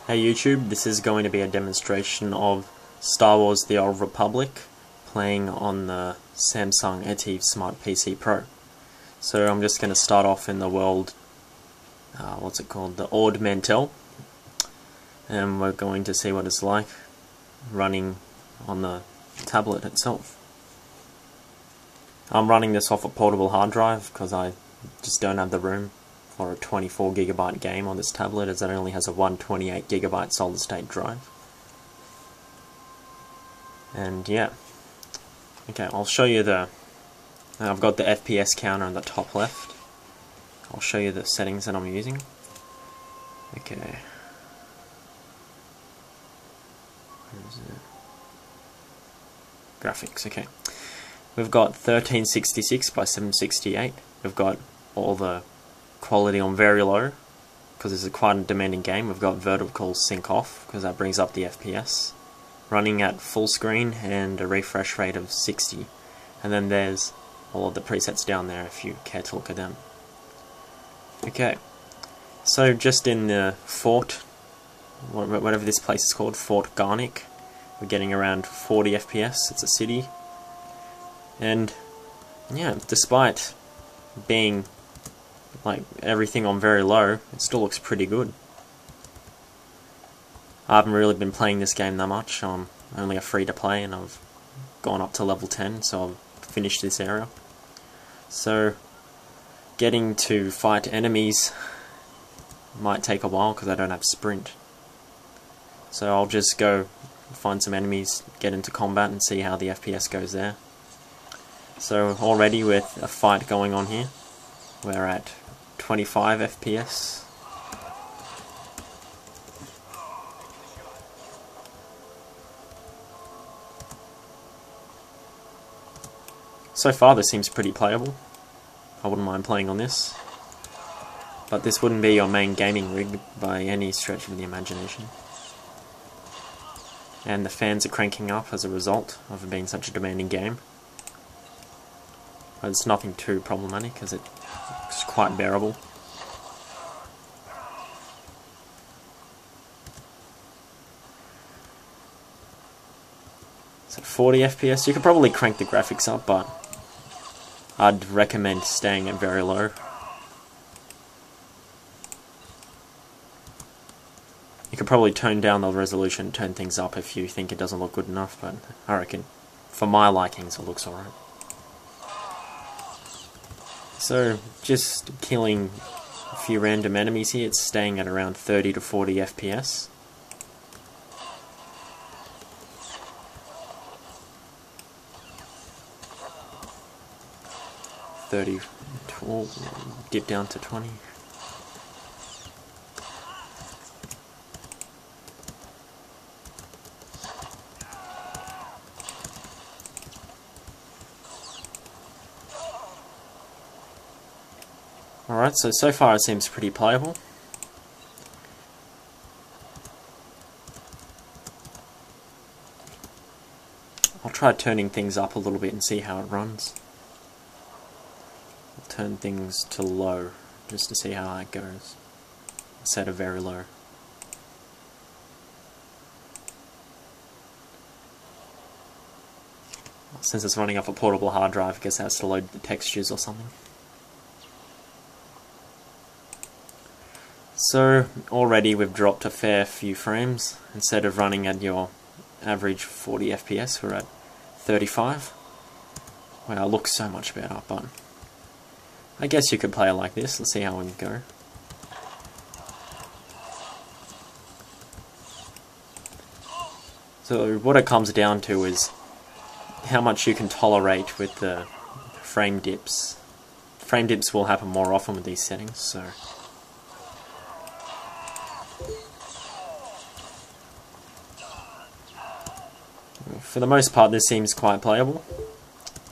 Hey YouTube, this is going to be a demonstration of Star Wars The Old Republic playing on the Samsung Ativ Smart PC Pro. So I'm just going to start off in the world, what's it called, the Ord Mantell, and we're going to see what it's like running on the tablet itself. I'm running this off a portable hard drive because I just don't have the room for a 24GB game on this tablet, as it only has a 128GB solid state drive. And yeah, okay, I'll show you I've got the FPS counter on the top left. I'll show you the settings that I'm using. Okay, where is it? Graphics, okay. We've got 1366 by 768. We've got all the quality on very low because it's quite a demanding game. We've got vertical sync off because that brings up the FPS. Running at full screen and a refresh rate of 60. And then there's all of the presets down there if you care to look at them. Okay, so just in the fort, whatever this place is called, Fort Garnick, we're getting around 40 FPS. It's a city. And yeah, despite being like everything on very low, it still looks pretty good. I haven't really been playing this game that much. I'm only a free to play and I've gone up to level 10, so I've finished this area. So getting to fight enemies might take a while because I don't have sprint. So I'll just go find some enemies, get into combat and see how the FPS goes there. So already with a fight going on here, we're at 25 FPS. So far this seems pretty playable. I wouldn't mind playing on this. But this wouldn't be your main gaming rig by any stretch of the imagination. And the fans are cranking up as a result of it being such a demanding game. But it's nothing too problematic as it's quite bearable. So 40 FPS, you could probably crank the graphics up, but I'd recommend staying at very low. You could probably tone down the resolution, turn things up if you think it doesn't look good enough, but I reckon for my likings it looks alright. So just killing a few random enemies here, it's staying at around 30 to 40 FPS. Dip down to 20. Alright, so far it seems pretty playable. I'll try turning things up a little bit and see how it runs. I'll turn things to low just to see how that goes. Set a very low. Since it's running off a portable hard drive, I guess it has to load the textures or something. So already we've dropped a fair few frames. Instead of running at your average 40 FPS, we're at 35. Wow, it looks so much better, but I guess you could play it like this. Let's see how we go. So what it comes down to is how much you can tolerate with the frame dips. Frame dips will happen more often with these settings, so for the most part this seems quite playable,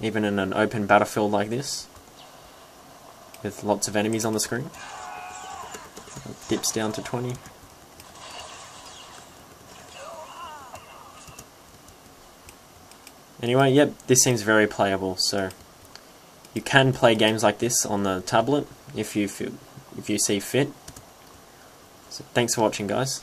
even in an open battlefield like this, with lots of enemies on the screen. It dips down to 20. Anyway, yep, this seems very playable, so you can play games like this on the tablet if you see fit. So thanks for watching, guys.